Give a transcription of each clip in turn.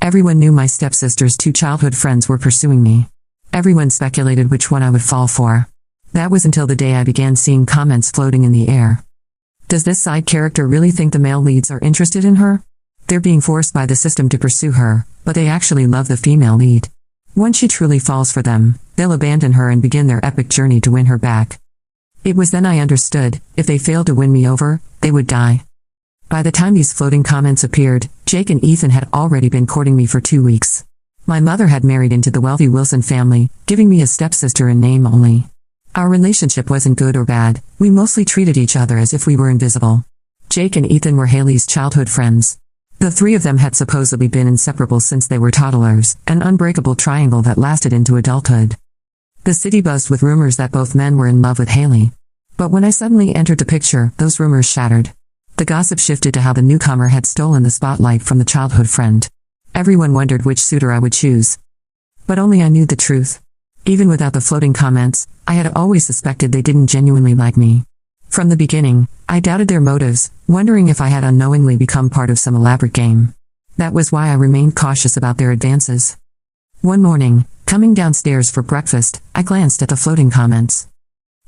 Everyone knew my stepsister's two childhood friends were pursuing me. Everyone speculated which one I would fall for. That was until the day I began seeing comments floating in the air. Does this side character really think the male leads are interested in her? They're being forced by the system to pursue her, but they actually love the female lead. Once she truly falls for them, they'll abandon her and begin their epic journey to win her back. It was then I understood, if they failed to win me over, they would die. By the time these floating comments appeared, Jake and Ethan had already been courting me for 2 weeks. My mother had married into the wealthy Wilson family, giving me a stepsister in name only. Our relationship wasn't good or bad, we mostly treated each other as if we were invisible. Jake and Ethan were Haley's childhood friends. The three of them had supposedly been inseparable since they were toddlers, an unbreakable triangle that lasted into adulthood. The city buzzed with rumors that both men were in love with Haley. But when I suddenly entered the picture, those rumors shattered. The gossip shifted to how the newcomer had stolen the spotlight from the childhood friend. Everyone wondered which suitor I would choose. But only I knew the truth. Even without the floating comments, I had always suspected they didn't genuinely like me. From the beginning, I doubted their motives, wondering if I had unknowingly become part of some elaborate game. That was why I remained cautious about their advances. One morning, coming downstairs for breakfast, I glanced at the floating comments.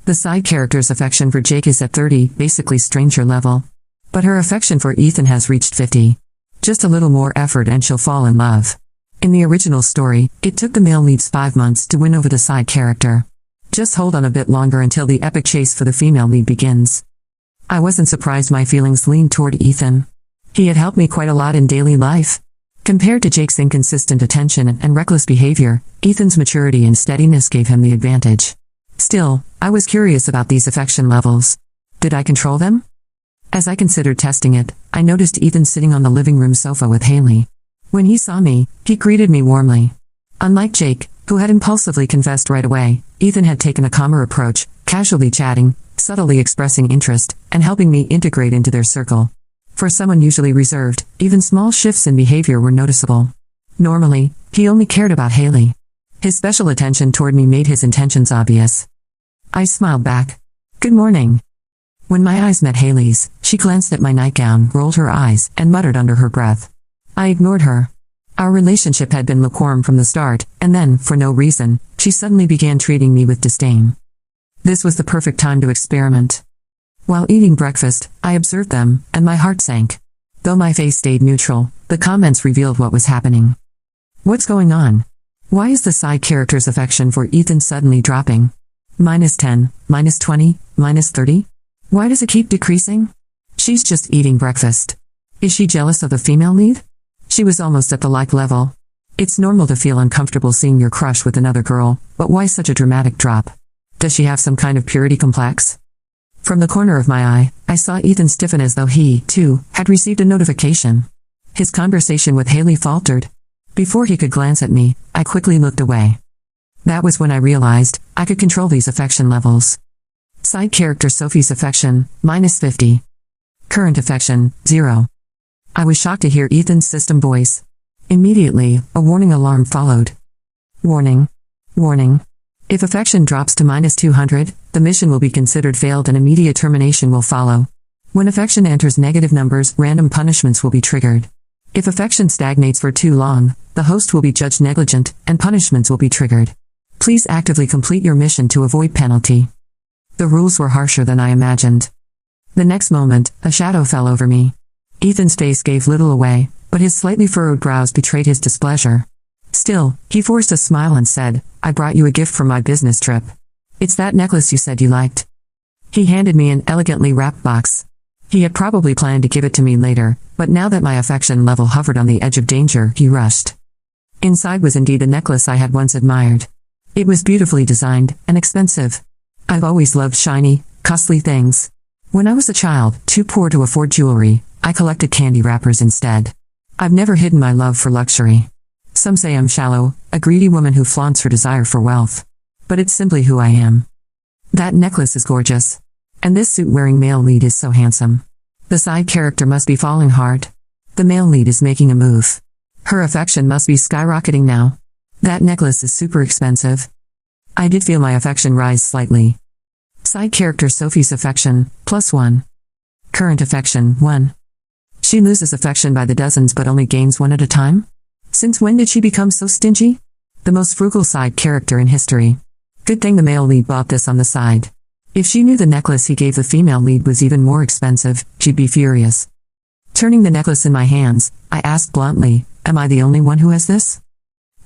The side character's affection for Jake is at 30, basically stranger level. But her affection for Ethan has reached 50. Just a little more effort and she'll fall in love. In the original story, it took the male leads 5 months to win over the side character. Just hold on a bit longer until the epic chase for the female lead begins. I wasn't surprised my feelings leaned toward Ethan. He had helped me quite a lot in daily life. Compared to Jake's inconsistent attention and reckless behavior, Ethan's maturity and steadiness gave him the advantage. Still, I was curious about these affection levels. Did I control them? As I considered testing it, I noticed Ethan sitting on the living room sofa with Haley. When he saw me, he greeted me warmly. Unlike Jake, who had impulsively confessed right away, Ethan had taken a calmer approach, casually chatting, subtly expressing interest, and helping me integrate into their circle. For someone usually reserved, even small shifts in behavior were noticeable. Normally, he only cared about Haley. His special attention toward me made his intentions obvious. I smiled back. Good morning. When my eyes met Haley's, she glanced at my nightgown, rolled her eyes, and muttered under her breath. I ignored her. Our relationship had been lukewarm from the start, and then, for no reason, she suddenly began treating me with disdain. This was the perfect time to experiment. While eating breakfast, I observed them, and my heart sank. Though my face stayed neutral, the comments revealed what was happening. What's going on? Why is the side character's affection for Ethan suddenly dropping? -10, -20, -30? Why does it keep decreasing? She's just eating breakfast. Is she jealous of the female lead? She was almost at the like level. It's normal to feel uncomfortable seeing your crush with another girl, but why such a dramatic drop? Does she have some kind of purity complex? From the corner of my eye, I saw Ethan stiffen as though he, too, had received a notification. His conversation with Haley faltered. Before he could glance at me, I quickly looked away. That was when I realized I could control these affection levels. Side character Sophie's affection, -50. Current affection, 0. I was shocked to hear Ethan's system voice. Immediately, a warning alarm followed. Warning. Warning. If affection drops to -200, the mission will be considered failed and immediate termination will follow. When affection enters negative numbers, random punishments will be triggered. If affection stagnates for too long, the host will be judged negligent, and punishments will be triggered. Please actively complete your mission to avoid penalty. The rules were harsher than I imagined. The next moment, a shadow fell over me. Ethan's face gave little away, but his slightly furrowed brows betrayed his displeasure. Still, he forced a smile and said, I brought you a gift from my business trip. It's that necklace you said you liked. He handed me an elegantly wrapped box. He had probably planned to give it to me later, but now that my affection level hovered on the edge of danger, he rushed. Inside was indeed the necklace I had once admired. It was beautifully designed, and expensive. I've always loved shiny, costly things. When I was a child, too poor to afford jewelry, I collected candy wrappers instead. I've never hidden my love for luxury. Some say I'm shallow, a greedy woman who flaunts her desire for wealth. But it's simply who I am. That necklace is gorgeous. And this suit-wearing male lead is so handsome. The side character must be falling hard. The male lead is making a move. Her affection must be skyrocketing now. That necklace is super expensive. I did feel my affection rise slightly. Side character Sophie's affection, +1. Current affection, 1. She loses affection by the dozens but only gains one at a time? Since when did she become so stingy? The most frugal side character in history. Good thing the male lead bought this on the side. If she knew the necklace he gave the female lead was even more expensive, she'd be furious. Turning the necklace in my hands, I asked bluntly, "Am I the only one who has this?"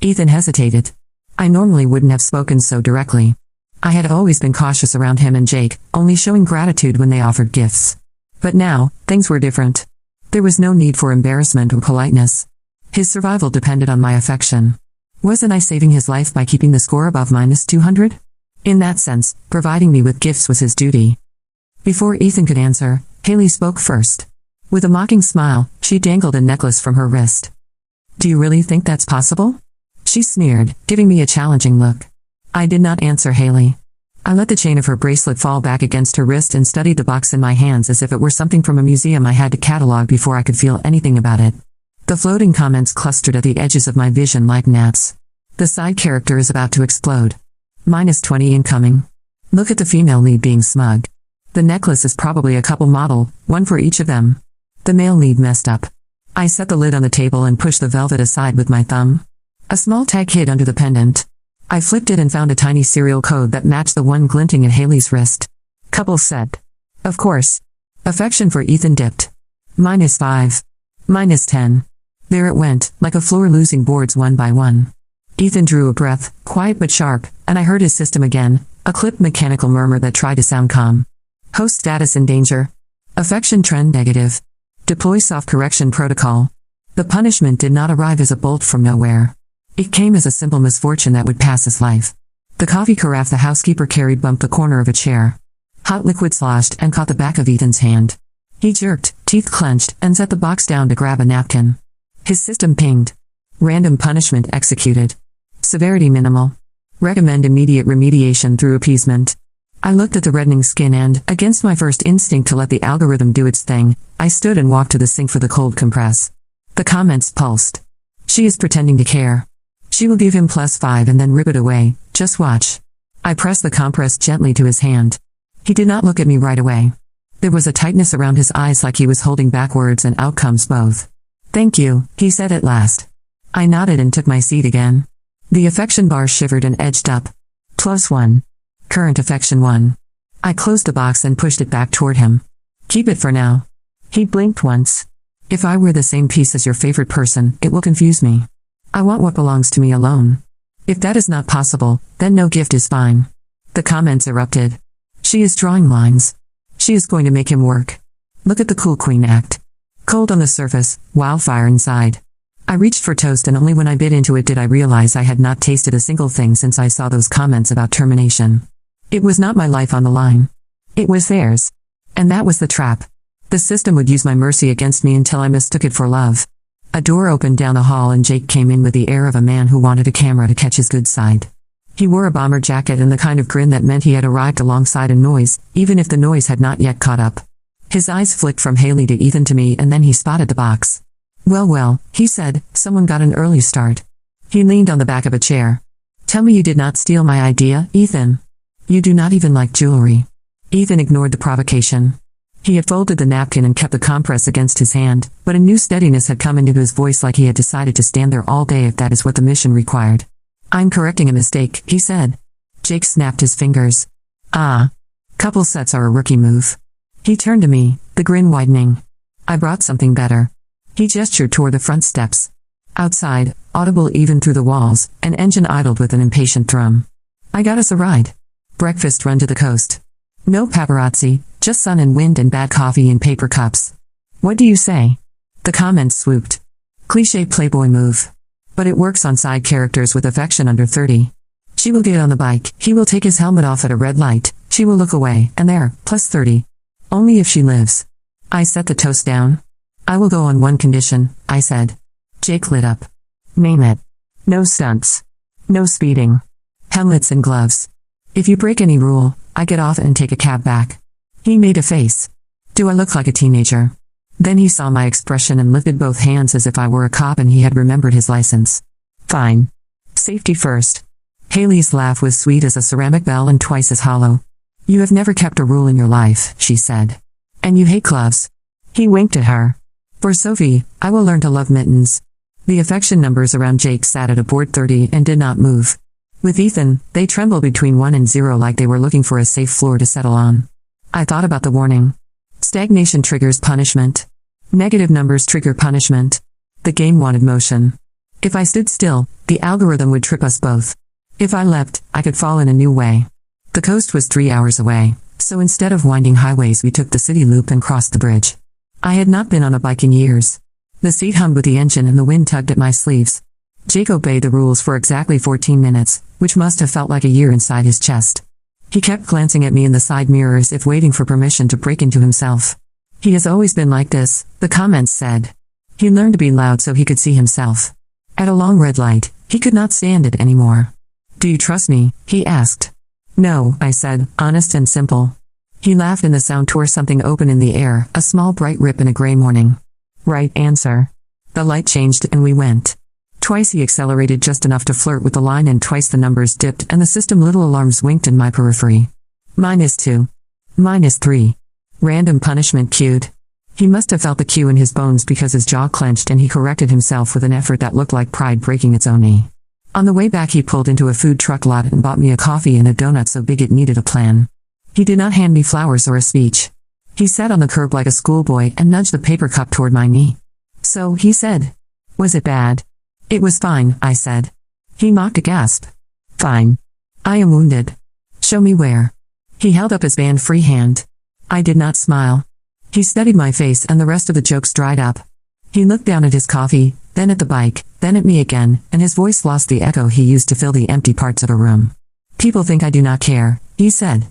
Ethan hesitated. I normally wouldn't have spoken so directly. I had always been cautious around him and Jake, only showing gratitude when they offered gifts. But now, things were different. There was no need for embarrassment or politeness. His survival depended on my affection. Wasn't I saving his life by keeping the score above -200? In that sense, providing me with gifts was his duty. Before Ethan could answer, Haley spoke first. With a mocking smile, she dangled a necklace from her wrist. "Do you really think that's possible?" She sneered, giving me a challenging look. I did not answer Haley. I let the chain of her bracelet fall back against her wrist and studied the box in my hands as if it were something from a museum I had to catalog before I could feel anything about it. The floating comments clustered at the edges of my vision like gnats. The side character is about to explode. -20 incoming. Look at the female lead being smug. The necklace is probably a couple model, one for each of them. The male lead messed up. I set the lid on the table and pushed the velvet aside with my thumb. A small tag hid under the pendant. I flipped it and found a tiny serial code that matched the one glinting at Haley's wrist. Couple set. Of course. Affection for Ethan dipped. -5. -10. There it went, like a floor losing boards one by one. Ethan drew a breath, quiet but sharp, and I heard his system again, a clipped mechanical murmur that tried to sound calm. Host status in danger. Affection trend negative. Deploy soft correction protocol. The punishment did not arrive as a bolt from nowhere. It came as a simple misfortune that would pass his life. The coffee carafe the housekeeper carried bumped the corner of a chair. Hot liquid sloshed and caught the back of Ethan's hand. He jerked, teeth clenched, and set the box down to grab a napkin. His system pinged. Random punishment executed. Severity minimal. Recommend immediate remediation through appeasement. I looked at the reddening skin and, against my first instinct to let the algorithm do its thing, I stood and walked to the sink for the cold compress. The comments pulsed. She is pretending to care. She will give him +5 and then rip it away, just watch. I pressed the compress gently to his hand. He did not look at me right away. There was a tightness around his eyes like he was holding back words and outcomes both. "Thank you," he said at last. I nodded and took my seat again. The affection bar shivered and edged up. +1. Current affection 1. I closed the box and pushed it back toward him. "Keep it for now." He blinked once. "If I were the same piece as your favorite person, it will confuse me. I want what belongs to me alone. If that is not possible, then no gift is fine." The comments erupted. "She is drawing lines. She is going to make him work. Look at the cool queen act. Cold on the surface, wildfire inside." I reached for toast and only when I bit into it did I realize I had not tasted a single thing since I saw those comments about termination. It was not my life on the line. It was theirs. And that was the trap. The system would use my mercy against me until I mistook it for love. A door opened down the hall and Jake came in with the air of a man who wanted a camera to catch his good side. He wore a bomber jacket and the kind of grin that meant he had arrived alongside a noise, even if the noise had not yet caught up. His eyes flicked from Haley to Ethan to me and then he spotted the box. Well, he said, someone got an early start. He leaned on the back of a chair. "Tell me you did not steal my idea, Ethan. You do not even like jewelry." Ethan ignored the provocation. He had folded the napkin and kept the compress against his hand, but a new steadiness had come into his voice like he had decided to stand there all day if that is what the mission required. "I'm correcting a mistake," he said. Jake snapped his fingers. Couple sets are a rookie move." He turned to me, the grin widening. "I brought something better." He gestured toward the front steps. Outside, audible even through the walls, an engine idled with an impatient thrum. "I got us a ride. Breakfast run to the coast. No paparazzi, just sun and wind and bad coffee in paper cups. What do you say?" The comments swooped. "Cliché playboy move. But it works on side characters with affection under 30. She will get on the bike, he will take his helmet off at a red light, she will look away, and there, +30. Only if she lives." I set the toast down. "I will go on one condition," I said. Jake lit up. "Name it." "No stunts. No speeding. Helmets and gloves. If you break any rule, I get off and take a cab back." He made a face. "Do I look like a teenager?" Then he saw my expression and lifted both hands as if I were a cop and he had remembered his license. "Fine. Safety first." Haley's laugh was sweet as a ceramic bell and twice as hollow. "You have never kept a rule in your life," she said. "And you hate gloves." He winked at her. "For Sophie, I will learn to love mittens." The affection numbers around Jake sat at a board 30 and did not move. With Ethan, they trembled between 1 and 0 like they were looking for a safe floor to settle on. I thought about the warning. Stagnation triggers punishment. Negative numbers trigger punishment. The game wanted motion. If I stood still, the algorithm would trip us both. If I leapt, I could fall in a new way. The coast was 3 hours away, so instead of winding highways we took the city loop and crossed the bridge. I had not been on a bike in years. The seat hummed with the engine and the wind tugged at my sleeves. Jake obeyed the rules for exactly 14 minutes, which must have felt like a year inside his chest. He kept glancing at me in the side mirror as if waiting for permission to break into himself. He has always been like this, the comments said. He learned to be loud so he could see himself. At a long red light, he could not stand it anymore. Do you trust me? He asked. No, I said, honest and simple. He laughed and the sound tore something open in the air, a small bright rip in a gray morning. Right answer. The light changed and we went. Twice he accelerated just enough to flirt with the line and twice the numbers dipped and the system little alarms winked in my periphery. -2. -3. Random punishment cued. He must have felt the cue in his bones because his jaw clenched and he corrected himself with an effort that looked like pride breaking its own knee. On the way back he pulled into a food truck lot and bought me a coffee and a donut so big it needed a plan. He did not hand me flowers or a speech. He sat on the curb like a schoolboy and nudged the paper cup toward my knee. So, he said. Was it bad? It was fine, I said. He mocked a gasp. Fine. I am wounded. Show me where. He held up his band-free hand. I did not smile. He studied my face and the rest of the jokes dried up. He looked down at his coffee, then at the bike, then at me again, and his voice lost the echo he used to fill the empty parts of a room. People think I do not care, he said.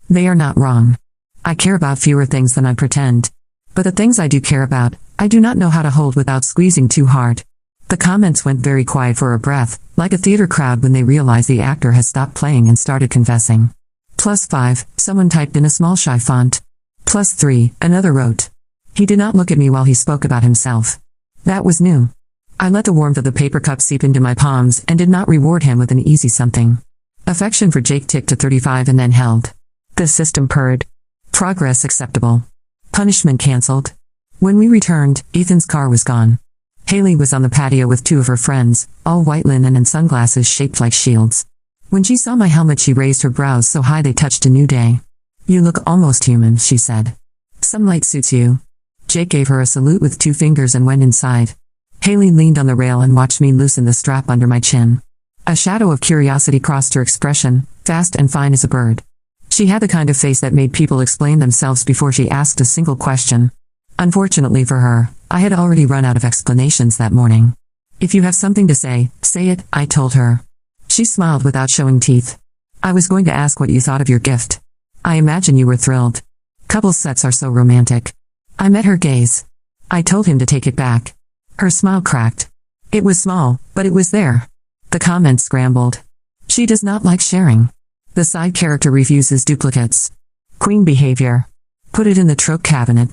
They are not wrong. I care about fewer things than I pretend. But the things I do care about, I do not know how to hold without squeezing too hard. The comments went very quiet for a breath, like a theater crowd when they realize the actor has stopped playing and started confessing. +5, someone typed in a small shy font. +3, another wrote. He did not look at me while he spoke about himself. That was new. I let the warmth of the paper cup seep into my palms and did not reward him with an easy something. Affection for Jake ticked to 35 and then held. The system purred. Progress acceptable. Punishment cancelled. When we returned, Ethan's car was gone. Haley was on the patio with 2 of her friends, all white linen and sunglasses shaped like shields. When she saw my helmet she raised her brows so high they touched a new day. You look almost human, she said. Sunlight suits you. Jake gave her a salute with 2 fingers and went inside. Haley leaned on the rail and watched me loosen the strap under my chin. A shadow of curiosity crossed her expression, fast and fine as a bird. She had the kind of face that made people explain themselves before she asked a single question. Unfortunately for her, I had already run out of explanations that morning. If you have something to say it, I told her. She smiled without showing teeth. I was going to ask what you thought of your gift. I imagine you were thrilled. Couples sets are so romantic. I met her gaze. I told him to take it back. Her smile cracked. It was small, but it was there. The comments scrambled. She does not like sharing. The side character refuses duplicates. Queen behavior. Put it in the trope cabinet.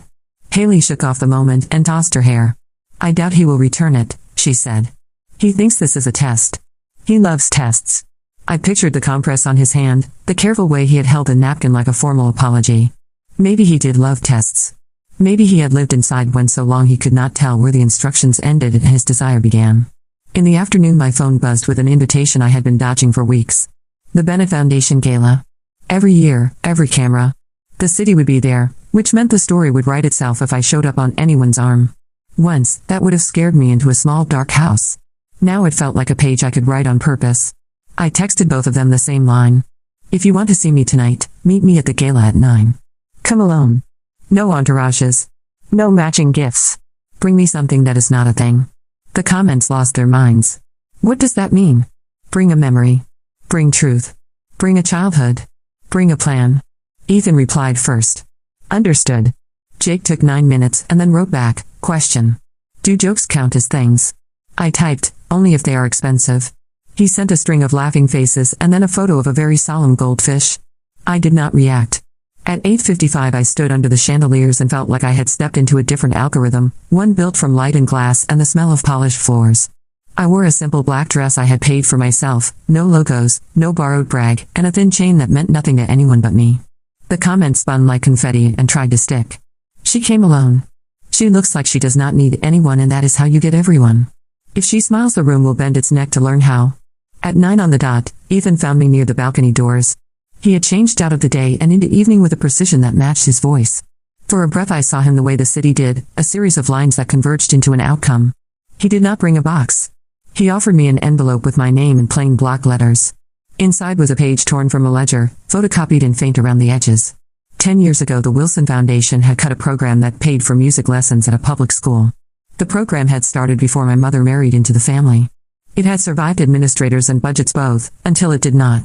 Haley shook off the moment and tossed her hair. I doubt he will return it, she said. He thinks this is a test. He loves tests. I pictured the compress on his hand, the careful way he had held a napkin like a formal apology. Maybe he did love tests. Maybe he had lived inside one so long he could not tell where the instructions ended and his desire began. In the afternoon my phone buzzed with an invitation I had been dodging for weeks. The Bennett Foundation Gala. Every year, every camera. The city would be there, which meant the story would write itself if I showed up on anyone's arm. Once, that would have scared me into a small dark house. Now it felt like a page I could write on purpose. I texted both of them the same line. If you want to see me tonight, meet me at the gala at 9. Come alone. No entourages. No matching gifts. Bring me something that is not a thing. The comments lost their minds. What does that mean? Bring a memory. Bring truth. Bring a childhood. Bring a plan. Ethan replied first. Understood. Jake took 9 minutes and then wrote back, question. Do jokes count as things? I typed, only if they are expensive. He sent a string of laughing faces and then a photo of a very solemn goldfish. I did not react. At 8:55 I stood under the chandeliers and felt like I had stepped into a different algorithm, one built from light and glass and the smell of polished floors. I wore a simple black dress I had paid for myself, no logos, no borrowed brag, and a thin chain that meant nothing to anyone but me. The comments spun like confetti and tried to stick. She came alone. She looks like she does not need anyone and that is how you get everyone. If she smiles, the room will bend its neck to learn how. At 9 on the dot, Ethan found me near the balcony doors. He had changed out of the day and into evening with a precision that matched his voice. For a breath I saw him the way the city did, a series of lines that converged into an outcome. He did not bring a box. He offered me an envelope with my name in plain block letters. Inside was a page torn from a ledger, photocopied and faint around the edges. 10 years ago the Wilson Foundation had cut a program that paid for music lessons at a public school. The program had started before my mother married into the family. It had survived administrators and budgets both, until it did not.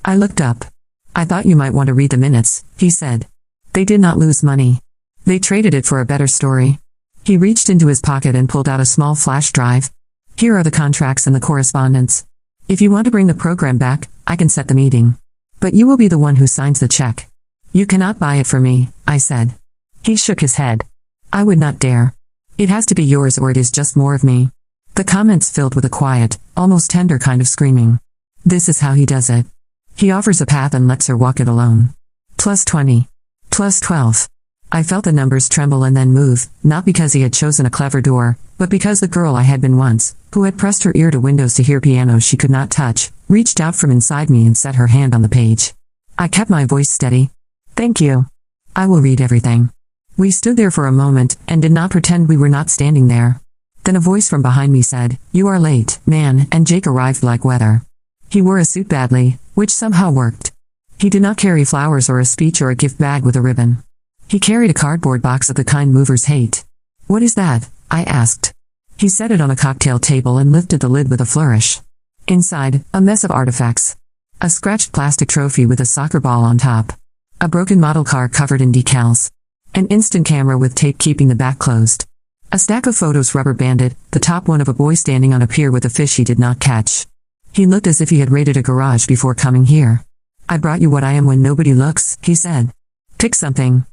I looked up. I thought you might want to read the minutes, he said. They did not lose money. They traded it for a better story. He reached into his pocket and pulled out a small flash drive. Here are the contracts and the correspondence. If you want to bring the program back, I can set the meeting. But you will be the one who signs the check. You cannot buy it for me, I said. He shook his head. I would not dare. It has to be yours or it is just more of me. The comments filled with a quiet, almost tender kind of screaming. This is how he does it. He offers a path and lets her walk it alone. +20. +12. I felt the numbers tremble and then move, not because he had chosen a clever door, but because the girl I had been once, who had pressed her ear to windows to hear pianos she could not touch, reached out from inside me and set her hand on the page. I kept my voice steady. Thank you. I will read everything. We stood there for a moment, and did not pretend we were not standing there. Then a voice from behind me said, "You are late, man," and Jake arrived like weather. He wore a suit badly, which somehow worked. He did not carry flowers or a speech or a gift bag with a ribbon. He carried a cardboard box of the kind movers hate. "What is that?" I asked. He set it on a cocktail table and lifted the lid with a flourish. Inside, a mess of artifacts. A scratched plastic trophy with a soccer ball on top. A broken model car covered in decals. An instant camera with tape keeping the back closed. A stack of photos rubber banded, the top one of a boy standing on a pier with a fish he did not catch. He looked as if he had raided a garage before coming here. "I brought you what I am when nobody looks," he said. "Pick something.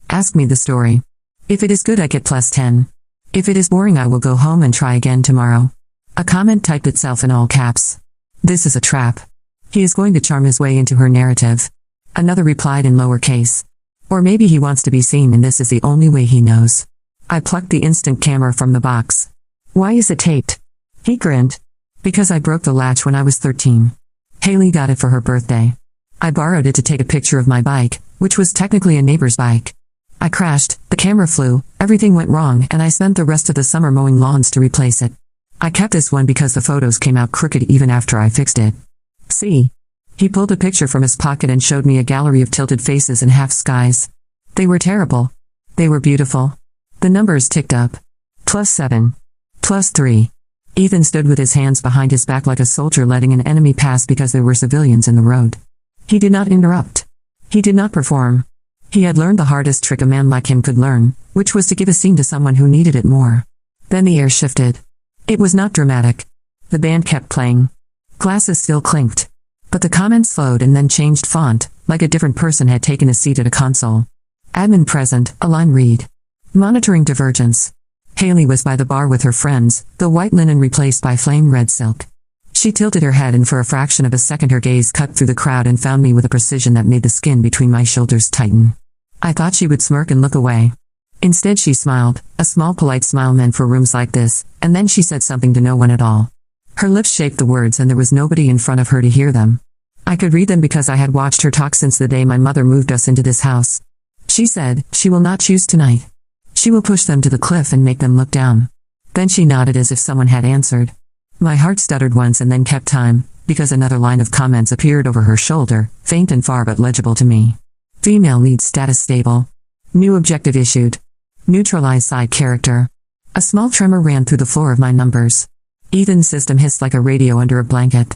Ask me the story. If it is good I get +10. If it is boring I will go home and try again tomorrow." A comment typed itself in all caps. "This is a trap. He is going to charm his way into her narrative." Another replied in lowercase. "Or maybe he wants to be seen and this is the only way he knows." I plucked the instant camera from the box. "Why is it taped?" He grinned. "Because I broke the latch when I was 13. Haley got it for her birthday. I borrowed it to take a picture of my bike, which was technically a neighbor's bike. I crashed, the camera flew, everything went wrong, and I spent the rest of the summer mowing lawns to replace it. I kept this one because the photos came out crooked even after I fixed it. See?" He pulled a picture from his pocket and showed me a gallery of tilted faces and half skies. They were terrible. They were beautiful. The numbers ticked up. +7. +3. Ethan stood with his hands behind his back like a soldier letting an enemy pass because there were civilians in the road. He did not interrupt. He did not perform. He had learned the hardest trick a man like him could learn, which was to give a scene to someone who needed it more. Then the air shifted. It was not dramatic. The band kept playing. Glasses still clinked. But the comments slowed and then changed font, like a different person had taken a seat at a console. Admin present, a line read. Monitoring divergence. Haley was by the bar with her friends, the white linen replaced by flame red silk. She tilted her head and for a fraction of a second her gaze cut through the crowd and found me with a precision that made the skin between my shoulders tighten. I thought she would smirk and look away. Instead she smiled, a small polite smile meant for rooms like this, and then she said something to no one at all. Her lips shaped the words and there was nobody in front of her to hear them. I could read them because I had watched her talk since the day my mother moved us into this house. She said, "She will not choose tonight. She will push them to the cliff and make them look down." Then she nodded as if someone had answered. My heart stuttered once and then kept time, because another line of comments appeared over her shoulder, faint and far but legible to me. Female lead status stable. New objective issued. Neutralize side character. A small tremor ran through the floor of my numbers. Ethan's system hissed like a radio under a blanket.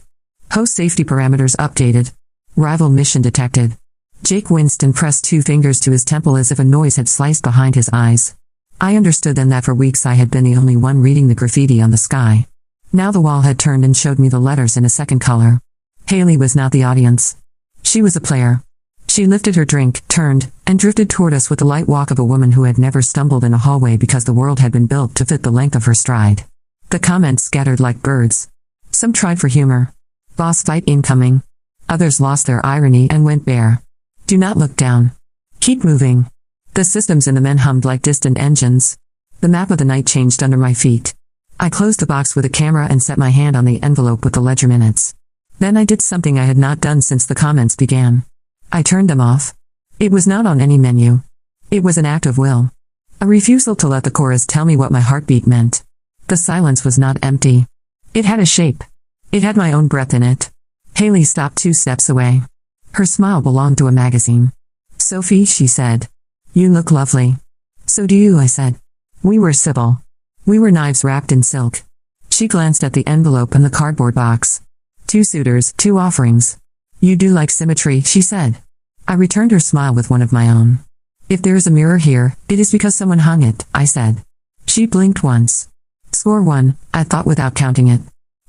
Host safety parameters updated. Rival mission detected. Jake winced and pressed 2 fingers to his temple as if a noise had sliced behind his eyes. I understood then that for weeks I had been the only one reading the graffiti on the sky. Now the wall had turned and showed me the letters in a second color. Haley was not the audience. She was a player. She lifted her drink, turned, and drifted toward us with the light walk of a woman who had never stumbled in a hallway because the world had been built to fit the length of her stride. The comments scattered like birds. Some tried for humor. Boss fight incoming. Others lost their irony and went bare. Do not look down. Keep moving. The systems in the men hummed like distant engines. The map of the night changed under my feet. I closed the box with a camera and set my hand on the envelope with the ledger minutes. Then I did something I had not done since the comments began. I turned them off. It was not on any menu. It was an act of will. A refusal to let the chorus tell me what my heartbeat meant. The silence was not empty. It had a shape. It had my own breath in it. Haley stopped 2 steps away. Her smile belonged to a magazine. "Sophie," she said. "You look lovely." "So do you," I said. We were civil. We were knives wrapped in silk. She glanced at the envelope and the cardboard box. 2 suitors, 2 offerings. "You do like symmetry," she said. I returned her smile with one of my own. "If there is a mirror here, it is because someone hung it," I said. She blinked once. "Score 1, I thought without counting it."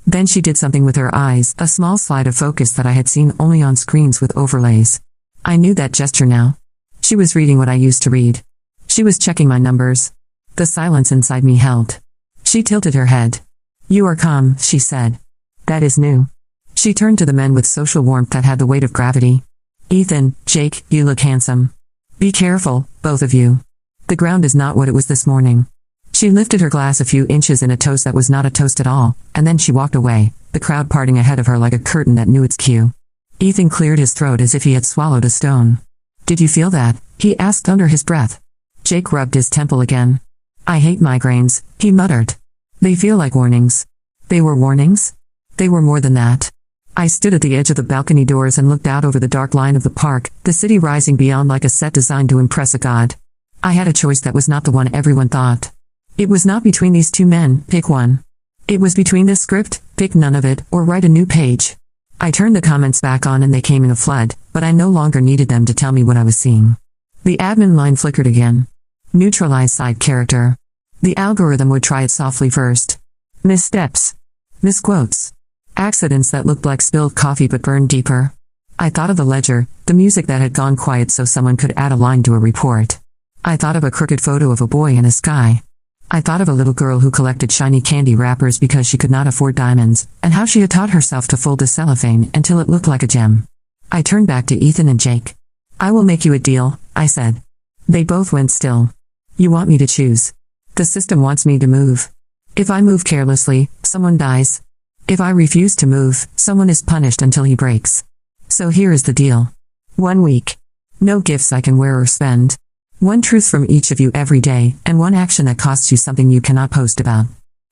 Then she did something with her eyes, a small slide of focus that I had seen only on screens with overlays. I knew that gesture now. She was reading what I used to read. She was checking my numbers. The silence inside me held. She tilted her head. "You are calm," she said. "That is new." She turned to the men with social warmth that had the weight of gravity. "Ethan, Jake, you look handsome. Be careful, both of you. The ground is not what it was this morning." She lifted her glass a few inches in a toast that was not a toast at all, and then she walked away, the crowd parting ahead of her like a curtain that knew its cue. Ethan cleared his throat as if he had swallowed a stone. "Did you feel that?" he asked under his breath. Jake rubbed his temple again. "I hate migraines," he muttered. "They feel like warnings." They were warnings? They were more than that. I stood at the edge of the balcony doors and looked out over the dark line of the park, the city rising beyond like a set designed to impress a god. I had a choice that was not the one everyone thought. It was not between these 2 men, pick one. It was between this script, pick none of it, or write a new page. I turned the comments back on and they came in a flood, but I no longer needed them to tell me what I was seeing. The admin line flickered again. Neutralize side character. The algorithm would try it softly first. Missteps. Misquotes. Accidents that looked like spilled coffee but burned deeper. I thought of the ledger, the music that had gone quiet so someone could add a line to a report. I thought of a crooked photo of a boy in a sky. I thought of a little girl who collected shiny candy wrappers because she could not afford diamonds, and how she had taught herself to fold the cellophane until it looked like a gem. I turned back to Ethan and Jake. "I will make you a deal," I said. They both went still. "You want me to choose. The system wants me to move. If I move carelessly, someone dies. If I refuse to move, someone is punished until he breaks. So here is the deal. 1 week. No gifts I can wear or spend. 1 truth from each of you every day, and 1 action that costs you something you cannot post about.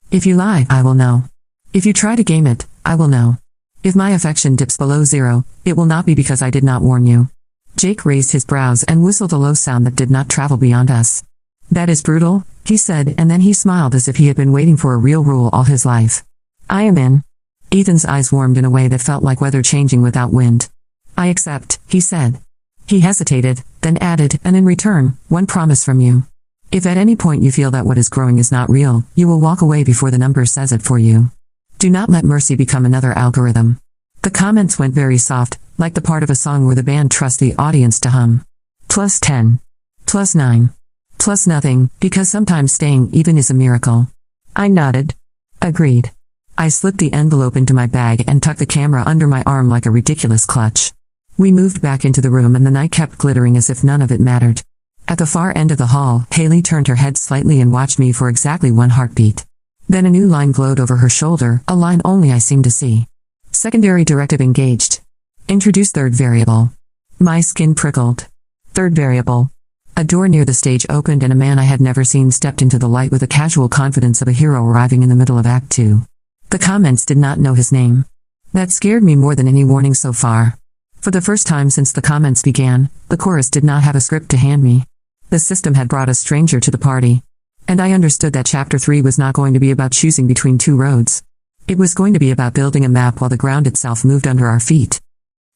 If you lie, I will know. If you try to game it, I will know. If my affection dips below 0, it will not be because I did not warn you." Jake raised his brows and whistled a low sound that did not travel beyond us. "That is brutal," he said, and then he smiled as if he had been waiting for a real rule all his life. "I am in." Ethan's eyes warmed in a way that felt like weather changing without wind. "I accept," he said. He hesitated, then added, "and in return, 1 promise from you. If at any point you feel that what is growing is not real, you will walk away before the number says it for you. Do not let mercy become another algorithm." The comments went very soft, like the part of a song where the band trusts the audience to hum. +10. +9. Plus nothing, because sometimes staying even is a miracle. I nodded. Agreed. I slipped the envelope into my bag and tucked the camera under my arm like a ridiculous clutch. We moved back into the room and the night kept glittering as if none of it mattered. At the far end of the hall, Haley turned her head slightly and watched me for exactly 1 heartbeat. Then a new line glowed over her shoulder, a line only I seemed to see. Secondary directive engaged. Introduce 3rd variable. My skin prickled. 3rd variable. A door near the stage opened and a man I had never seen stepped into the light with the casual confidence of a hero arriving in the middle of Act 2. The comments did not know his name. That scared me more than any warning so far. For the first time since the comments began, the chorus did not have a script to hand me. The system had brought a stranger to the party. And I understood that Chapter 3 was not going to be about choosing between 2 roads. It was going to be about building a map while the ground itself moved under our feet.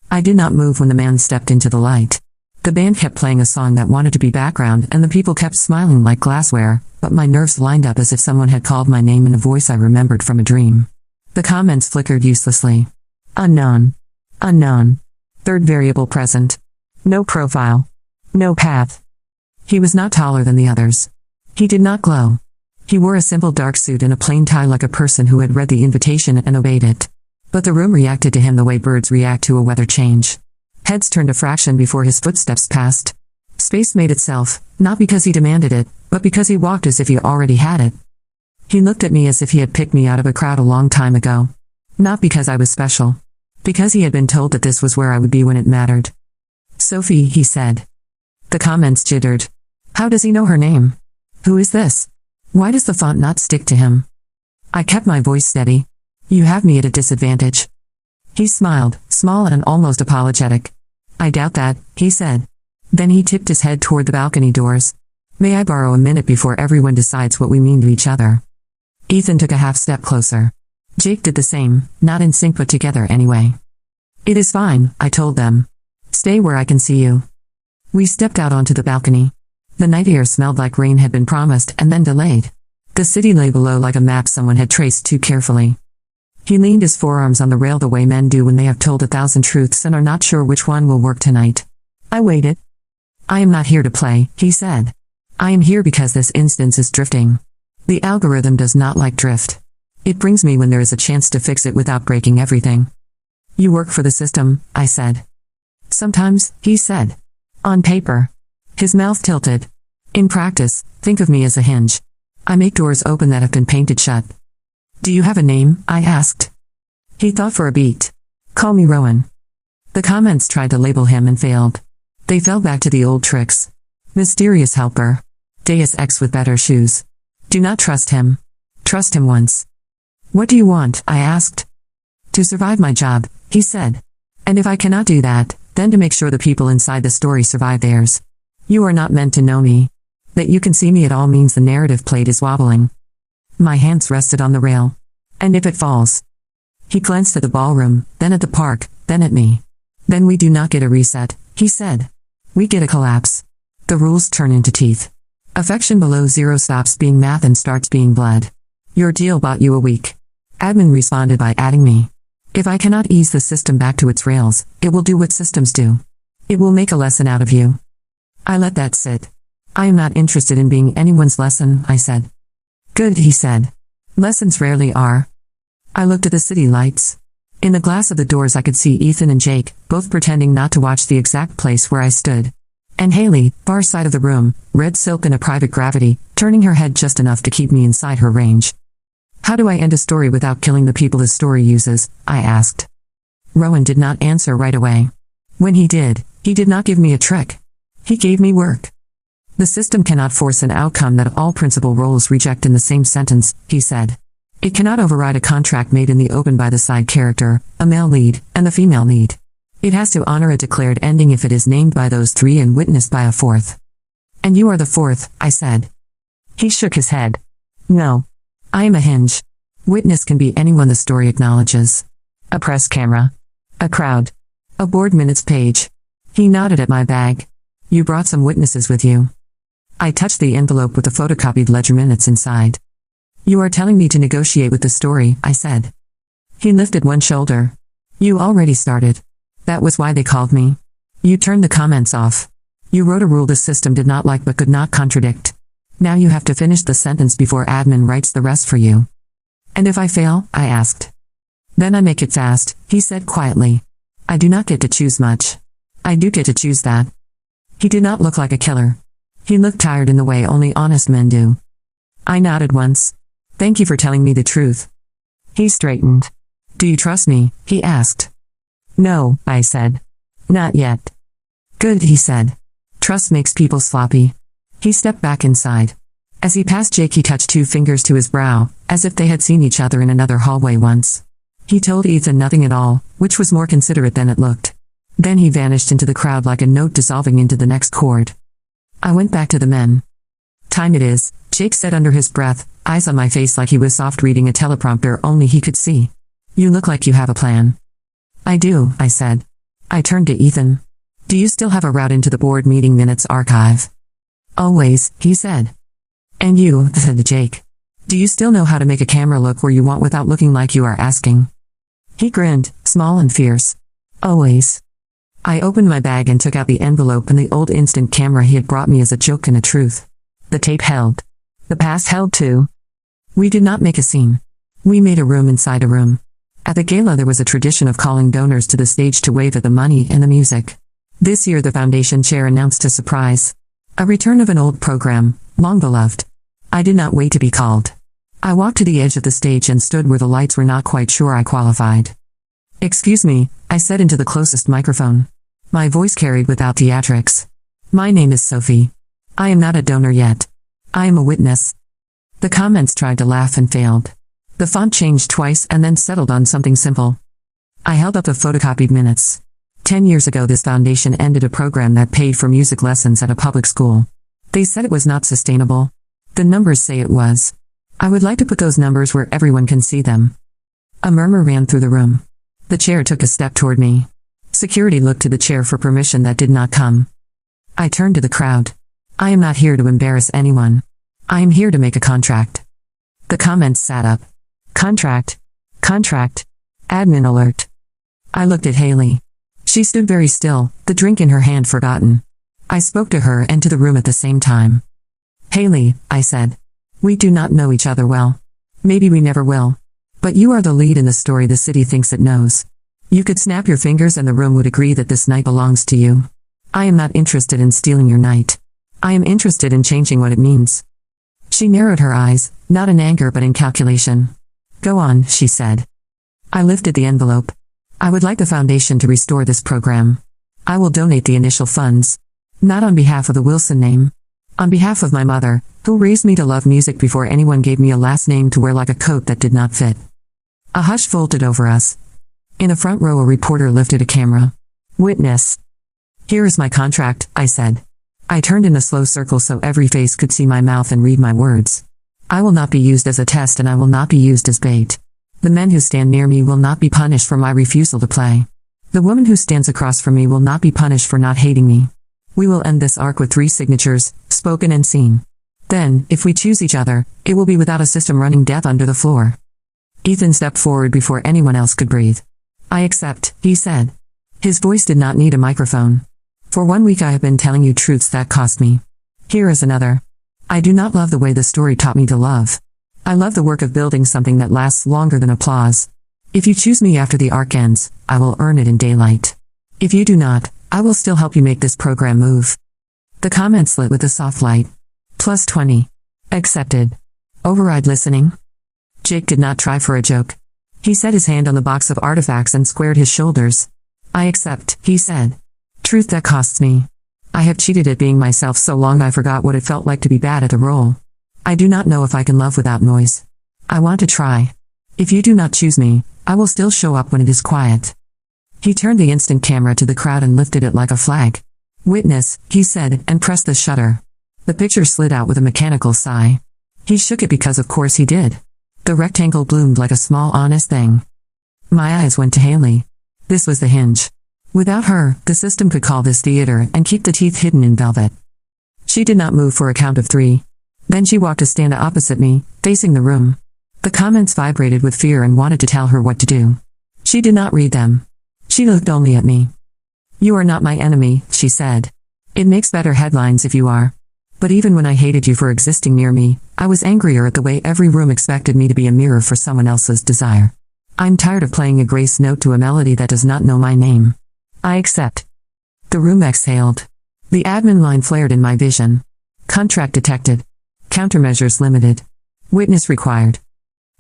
I did not move when the man stepped into the light. The band kept playing a song that wanted to be background and the people kept smiling like glassware, but my nerves lined up as if someone had called my name in a voice I remembered from a dream. The comments flickered uselessly. Unknown. Unknown. 3rd variable present. No profile. No path. He was not taller than the others. He did not glow. He wore a simple dark suit and a plain tie like a person who had read the invitation and obeyed it. But the room reacted to him the way birds react to a weather change. Heads turned a fraction before his footsteps passed. Space made itself, not because he demanded it, but because he walked as if he already had it. He looked at me as if he had picked me out of a crowd a long time ago. Not because I was special. Because he had been told that this was where I would be when it mattered. Sophie, he said. The comments jittered. How does he know her name? Who is this? Why does the font not stick to him? I kept my voice steady. You have me at a disadvantage. He smiled, small and almost apologetic. I doubt that, he said. Then he tipped his head toward the balcony doors. May I borrow a minute before everyone decides what we mean to each other? Ethan took a half step closer. Jake did the same, not in sync but together anyway. It is fine, I told them. Stay where I can see you. We stepped out onto the balcony. The night air smelled like rain had been promised and then delayed. The city lay below like a map someone had traced too carefully. He leaned his forearms on the rail the way men do when they have told 1,000 truths and are not sure which one will work tonight. I waited. I am not here to play, he said. I am here because this instance is drifting. The algorithm does not like drift. It brings me when there is a chance to fix it without breaking everything. You work for the system, I said. Sometimes, he said. On paper. His mouth tilted. In practice, think of me as a hinge. I make doors open that have been painted shut. Do you have a name? I asked. He thought for a beat. Call me Rowan. The comments tried to label him and failed. They fell back to the old tricks. Mysterious helper. Deus Ex with better shoes. Do not trust him. Trust him once. What do you want? I asked. To survive my job, he said. And if I cannot do that, then to make sure the people inside the story survive theirs. You are not meant to know me. That you can see me at all means the narrative plate is wobbling. My hands rested on the rail. And if it falls? He glanced at the ballroom, then at the park, then at me. Then we do not get a reset, he said. We get a collapse. The rules turn into teeth. Affection below zero stops being math and starts being blood. Your deal bought you a week. Admin responded by adding me. If I cannot ease the system back to its rails, it will do what systems do. It will make a lesson out of you. I let that sit. I am not interested in being anyone's lesson, I said. Good, he said. Lessons rarely are. I looked at the city lights. In the glass of the doors I could see Ethan and Jake, both pretending not to watch the exact place where I stood. And Haley, far side of the room, red silk in a private gravity, turning her head just enough to keep me inside her range. How do I end a story without killing the people the story uses? I asked. Rowan did not answer right away. When he did not give me a trick. He gave me work. The system cannot force an outcome that all principal roles reject in the same sentence, he said. It cannot override a contract made in the open by the side character, a male lead, and the female lead. It has to honor a declared ending if it is named by those three and witnessed by a fourth. And you are the fourth, I said. He shook his head. No. I am a hinge. Witness can be anyone the story acknowledges. A press camera. A crowd. A board minutes page. He nodded at my bag. You brought some witnesses with you. I touched the envelope with the photocopied ledger minutes inside. You are telling me to negotiate with the story, I said. He lifted one shoulder. You already started. That was why they called me. You turned the comments off. You wrote a rule the system did not like but could not contradict. Now you have to finish the sentence before admin writes the rest for you. And if I fail? I asked. Then I make it fast, he said quietly. I do not get to choose much. I do get to choose that. He did not look like a killer. He looked tired in the way only honest men do. I nodded once. Thank you for telling me the truth. He straightened. Do you trust me? He asked. No, I said. Not yet. Good, he said. Trust makes people sloppy. He stepped back inside. As he passed Jake he touched 2 fingers to his brow, as if they had seen each other in another hallway once. He told Ethan nothing at all, which was more considerate than it looked. Then he vanished into the crowd like a note dissolving into the next chord. I went back to the men. Time it is, Jake said under his breath, eyes on my face like he was soft reading a teleprompter only he could see. You look like you have a plan. I do, I said. I turned to Ethan. Do you still have a route into the board meeting minutes archive? Always, he said. And you, said Jake. Do you still know how to make a camera look where you want without looking like you are asking? He grinned, small and fierce. Always. I opened my bag and took out the envelope and the old instant camera he had brought me as a joke and a truth. The tape held. The past held too. We did not make a scene. We made a room inside a room. At the gala there was a tradition of calling donors to the stage to wave at the money and the music. This year the foundation chair announced a surprise. A return of an old program, long beloved. I did not wait to be called. I walked to the edge of the stage and stood where the lights were not quite sure I qualified. "Excuse me," I said into the closest microphone. My voice carried without theatrics. "My name is Sophie. I am not a donor yet. I am a witness." The comments tried to laugh and failed. The font changed twice and then settled on something simple. I held up the photocopied minutes. 10 years ago this foundation ended a program that paid for music lessons at a public school. They said it was not sustainable. The numbers say it was. I would like to put those numbers where everyone can see them. A murmur ran through the room. The chair took a step toward me. Security looked to the chair for permission that did not come. I turned to the crowd. "I am not here to embarrass anyone. I am here to make a contract." The comments sat up. Contract. Contract. Admin alert. I looked at Haley. She stood very still, the drink in her hand forgotten. I spoke to her and to the room at the same time. "Haley," I said. "We do not know each other well. Maybe we never will. But you are the lead in the story the city thinks it knows. You could snap your fingers and the room would agree that this night belongs to you. I am not interested in stealing your night. I am interested in changing what it means." She narrowed her eyes, not in anger but in calculation. "Go on," she said. I lifted the envelope. "I would like the foundation to restore this program. I will donate the initial funds. Not on behalf of the Wilson name. On behalf of my mother, who raised me to love music before anyone gave me a last name to wear like a coat that did not fit." A hush folded over us. In the front row a reporter lifted a camera. "Witness." "Here is my contract," I said. I turned in a slow circle so every face could see my mouth and read my words. "I will not be used as a test and I will not be used as bait. The men who stand near me will not be punished for my refusal to play. The woman who stands across from me will not be punished for not hating me. We will end this arc with 3 signatures, spoken and seen. Then, if we choose each other, it will be without a system running death under the floor." Ethan stepped forward before anyone else could breathe. "I accept," he said. His voice did not need a microphone. "For 1 week I have been telling you truths that cost me. Here is another. I do not love the way the story taught me to love. I love the work of building something that lasts longer than applause. If you choose me after the arc ends, I will earn it in daylight. If you do not, I will still help you make this program move." The comments lit with a soft light. +20. Accepted. Override listening. Jake did not try for a joke. He set his hand on the box of artifacts and squared his shoulders. "I accept," he said. "Truth that costs me. I have cheated at being myself so long I forgot what it felt like to be bad at the role. I do not know if I can love without noise. I want to try. If you do not choose me, I will still show up when it is quiet." He turned the instant camera to the crowd and lifted it like a flag. "Witness," he said, and pressed the shutter. The picture slid out with a mechanical sigh. He shook it because of course he did. The rectangle bloomed like a small honest thing. My eyes went to Haley. This was the hinge. Without her, the system could call this theater and keep the teeth hidden in velvet. She did not move for a count of 3. Then she walked to stand opposite me, facing the room. The comments vibrated with fear and wanted to tell her what to do. She did not read them. She looked only at me. "You are not my enemy," she said. "It makes better headlines if you are. But even when I hated you for existing near me, I was angrier at the way every room expected me to be a mirror for someone else's desire. I'm tired of playing a grace note to a melody that does not know my name. I accept." The room exhaled. The admin line flared in my vision. Contract detected. Countermeasures limited. Witness required.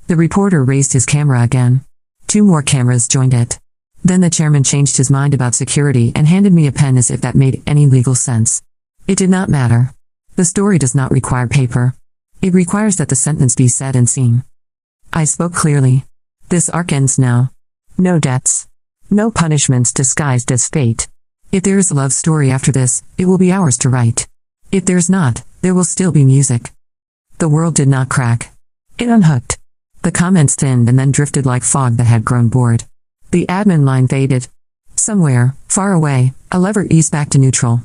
The reporter raised his camera again. 2 more cameras joined it. Then the chairman changed his mind about security and handed me a pen as if that made any legal sense. It did not matter. The story does not require paper. It requires that the sentence be said and seen. I spoke clearly. This arc ends now. No debts. No punishments disguised as fate. If there is a love story after this, it will be ours to write. If there's not, there will still be music. The world did not crack. It unhooked. The comments thinned and then drifted like fog that had grown bored. The admin line faded. Somewhere, far away, a lever eased back to neutral.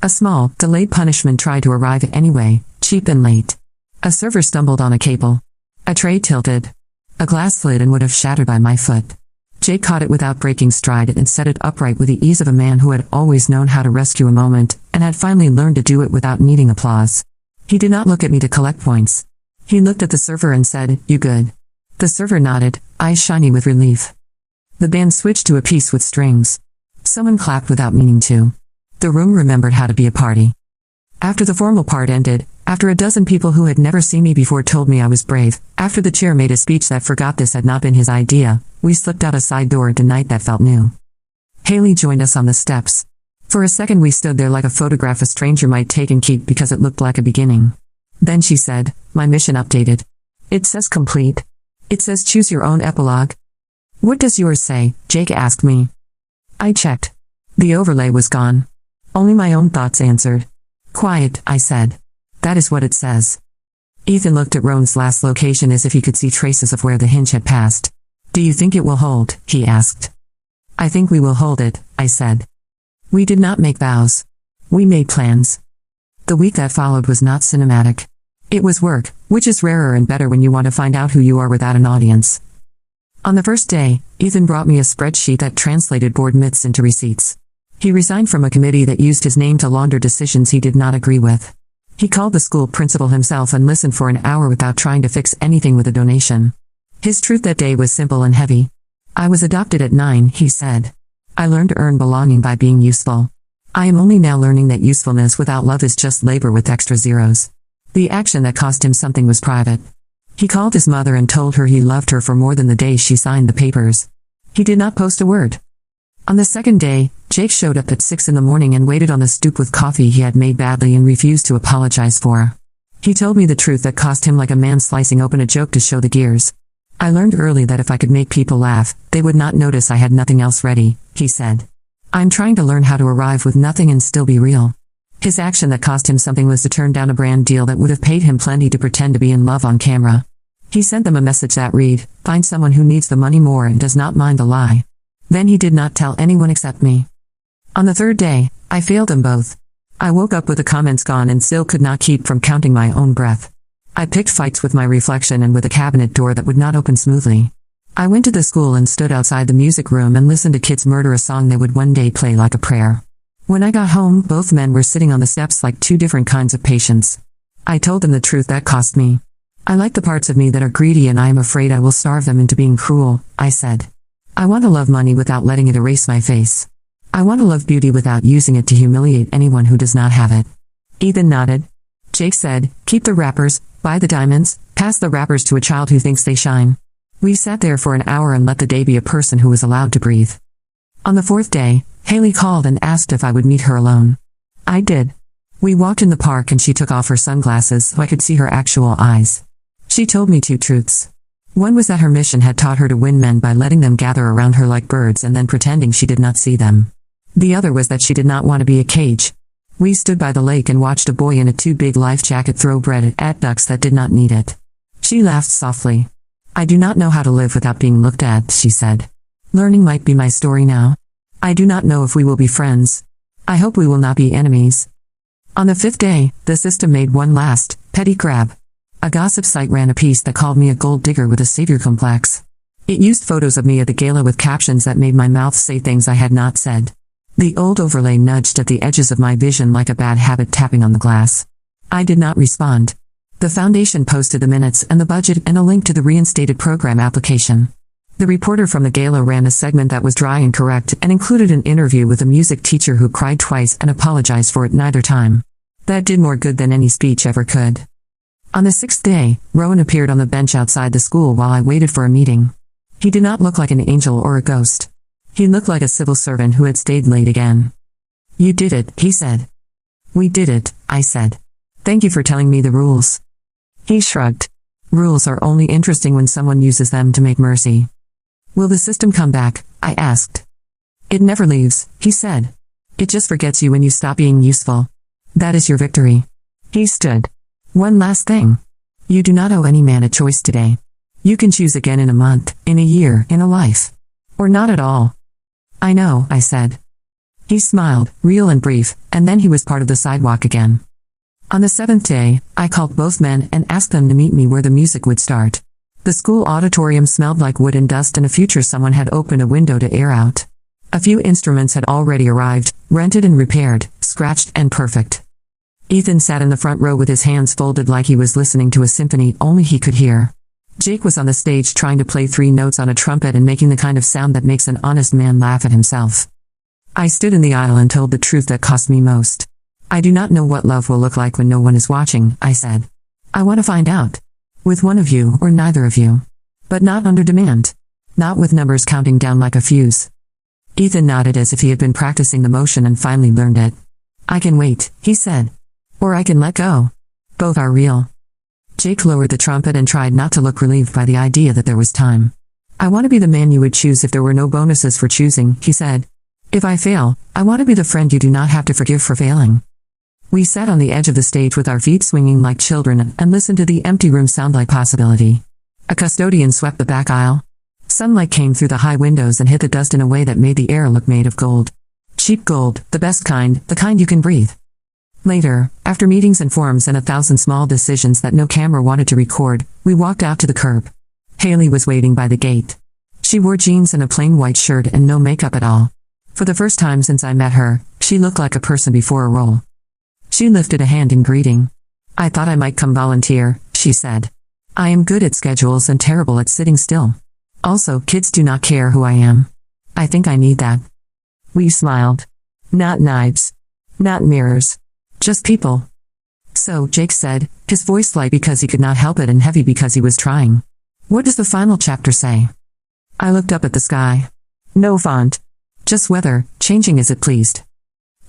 A small, delayed punishment tried to arrive anyway, cheap and late. A server stumbled on a cable. A tray tilted. A glass slid and would have shattered by my foot. Jake caught it without breaking stride and set it upright with the ease of a man who had always known how to rescue a moment, and had finally learned to do it without needing applause. He did not look at me to collect points. He looked at the server and said, "You good?" The server nodded, eyes shiny with relief. The band switched to a piece with strings. Someone clapped without meaning to. The room remembered how to be a party. After the formal part ended, After a dozen people who had never seen me before told me I was brave, after the chair made a speech that forgot this had not been his idea, we slipped out a side door at a night that felt new. Haley joined us on the steps. For a second we stood there like a photograph a stranger might take and keep because it looked like a beginning. Then she said, "My mission updated. It says complete. It says choose your own epilogue." "What does yours say?" Jake asked me. I checked. The overlay was gone. Only my own thoughts answered. "Quiet," I said. "That is what it says." Ethan looked at Roan's last location as if he could see traces of where the hinge had passed. "Do you think it will hold?" he asked. "I think we will hold it," I said. We did not make vows. We made plans. The week that followed was not cinematic. It was work, which is rarer and better when you want to find out who you are without an audience. On the first day, Ethan brought me a spreadsheet that translated board myths into receipts. He resigned from a committee that used his name to launder decisions he did not agree with. He called the school principal himself and listened for an hour without trying to fix anything with a donation. His truth that day was simple and heavy. "I was adopted at 9, he said. I learned to earn belonging by being useful. I am only now learning that usefulness without love is just labor with extra zeros." The action that cost him something was private. He called his mother and told her he loved her for more than the day she signed the papers. He did not post a word. On the second day, Jake showed up at 6 in the morning and waited on the stoop with coffee he had made badly and refused to apologize for. He told me the truth that cost him like a man slicing open a joke to show the gears. "I learned early that if I could make people laugh, they would not notice I had nothing else ready," he said. "I'm trying to learn how to arrive with nothing and still be real." His action that cost him something was to turn down a brand deal that would have paid him plenty to pretend to be in love on camera. He sent them a message that read, "Find someone who needs the money more and does not mind the lie." Then he did not tell anyone except me. On the third day, I failed them both. I woke up with the comments gone and still could not keep from counting my own breath. I picked fights with my reflection and with a cabinet door that would not open smoothly. I went to the school and stood outside the music room and listened to kids murder a song they would one day play like a prayer. When I got home, both men were sitting on the steps like two different kinds of patients. I told them the truth that cost me. "I like the parts of me that are greedy and I am afraid I will starve them into being cruel," I said. "I want to love money without letting it erase my face. I want to love beauty without using it to humiliate anyone who does not have it." Ethan nodded. Jake said, "Keep the wrappers, buy the diamonds, pass the wrappers to a child who thinks they shine." We sat there for an hour and let the day be a person who was allowed to breathe. On the fourth day, Haley called and asked if I would meet her alone. I did. We walked in the park and she took off her sunglasses so I could see her actual eyes. She told me two truths. One was that her mission had taught her to win men by letting them gather around her like birds and then pretending she did not see them. The other was that she did not want to be a cage. We stood by the lake and watched a boy in a too big life jacket throw bread at ducks that did not need it. She laughed softly. "I do not know how to live without being looked at," she said. "Learning might be my story now. I do not know if we will be friends. I hope we will not be enemies." On the fifth day, the system made one last, petty grab. A gossip site ran a piece that called me a gold digger with a savior complex. It used photos of me at the gala with captions that made my mouth say things I had not said. The old overlay nudged at the edges of my vision like a bad habit tapping on the glass. I did not respond. The foundation posted the minutes and the budget and a link to the reinstated program application. The reporter from the gala ran a segment that was dry and correct and included an interview with a music teacher who cried twice and apologized for it neither time. That did more good than any speech ever could. On the sixth day, Rowan appeared on the bench outside the school while I waited for a meeting. He did not look like an angel or a ghost. He looked like a civil servant who had stayed late again. "You did it," he said. "We did it," I said. "Thank you for telling me the rules." He shrugged. "Rules are only interesting when someone uses them to make mercy." "Will the system come back?" I asked. "It never leaves," he said. "It just forgets you when you stop being useful. That is your victory." He stood. "One last thing. You do not owe any man a choice today. You can choose again in a month, in a year, in a life. Or not at all." "I know," I said. He smiled, real and brief, and then he was part of the sidewalk again. On the seventh day, I called both men and asked them to meet me where the music would start. The school auditorium smelled like wood and dust and a future someone had opened a window to air out. A few instruments had already arrived, rented and repaired, scratched and perfect. Ethan sat in the front row with his hands folded like he was listening to a symphony only he could hear. Jake was on the stage trying to play 3 notes on a trumpet and making the kind of sound that makes an honest man laugh at himself. I stood in the aisle and told the truth that cost me most. I do not know what love will look like when no one is watching, I said. I want to find out. With one of you or neither of you. But not under demand. Not with numbers counting down like a fuse. Ethan nodded as if he had been practicing the motion and finally learned it. I can wait, he said. Or I can let go. Both are real. Jake lowered the trumpet and tried not to look relieved by the idea that there was time. I want to be the man you would choose if there were no bonuses for choosing, he said. If I fail, I want to be the friend you do not have to forgive for failing. We sat on the edge of the stage with our feet swinging like children and listened to the empty room sound like possibility. A custodian swept the back aisle. Sunlight came through the high windows and hit the dust in a way that made the air look made of gold. Cheap gold, the best kind, the kind you can breathe. Later, after meetings and forums and 1,000 small decisions that no camera wanted to record, we walked out to the curb. Haley was waiting by the gate. She wore jeans and a plain white shirt and no makeup at all. For the first time since I met her, she looked like a person before a role. She lifted a hand in greeting. I thought I might come volunteer, she said. I am good at schedules and terrible at sitting still. Also, kids do not care who I am. I think I need that. We smiled. Not knives. Not mirrors. Just people. So, Jake said, his voice light because he could not help it and heavy because he was trying. What does the final chapter say? I looked up at the sky. No font. Just weather, changing as it pleased.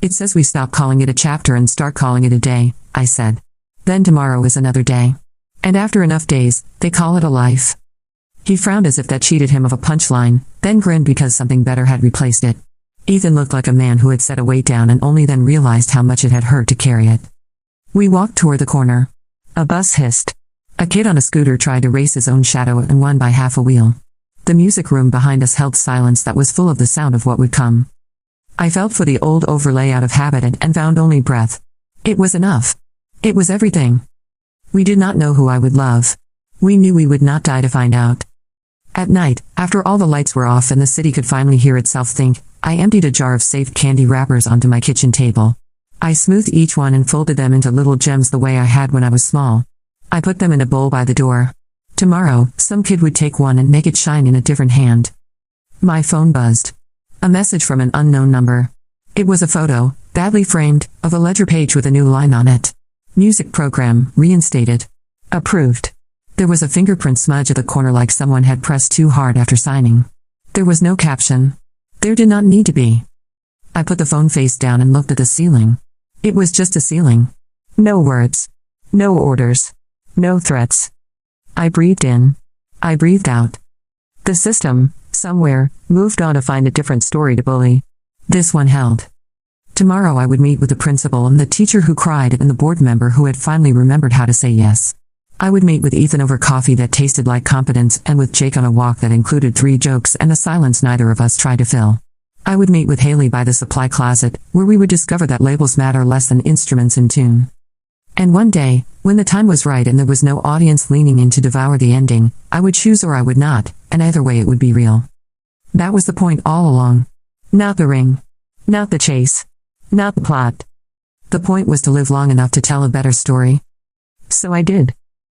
It says we stop calling it a chapter and start calling it a day, I said. Then tomorrow is another day. And after enough days, they call it a life. He frowned as if that cheated him of a punchline, then grinned because something better had replaced it. Ethan looked like a man who had set a weight down and only then realized how much it had hurt to carry it. We walked toward the corner. A bus hissed. A kid on a scooter tried to race his own shadow and won by half a wheel. The music room behind us held silence that was full of the sound of what would come. I felt for the old overlay out of habit and found only breath. It was enough. It was everything. We did not know who I would love. We knew we would not die to find out. At night, after all the lights were off and the city could finally hear itself think, I emptied a jar of saved candy wrappers onto my kitchen table. I smoothed each one and folded them into little gems the way I had when I was small. I put them in a bowl by the door. Tomorrow, some kid would take one and make it shine in a different hand. My phone buzzed. A message from an unknown number. It was a photo, badly framed, of a ledger page with a new line on it. Music program, reinstated. Approved. There was a fingerprint smudge at the corner like someone had pressed too hard after signing. There was no caption. There did not need to be. I put the phone face down and looked at the ceiling. It was just a ceiling. No words. No orders. No threats. I breathed in. I breathed out. The system, somewhere, moved on to find a different story to bully. This one held. Tomorrow I would meet with the principal and the teacher who cried and the board member who had finally remembered how to say yes. I would meet with Ethan over coffee that tasted like competence and with Jake on a walk that included 3 jokes and a silence neither of us tried to fill. I would meet with Haley by the supply closet, where we would discover that labels matter less than instruments in tune. And one day, when the time was right and there was no audience leaning in to devour the ending, I would choose or I would not, and either way it would be real. That was the point all along. Not the ring. Not the chase. Not the plot. The point was to live long enough to tell a better story. So I did.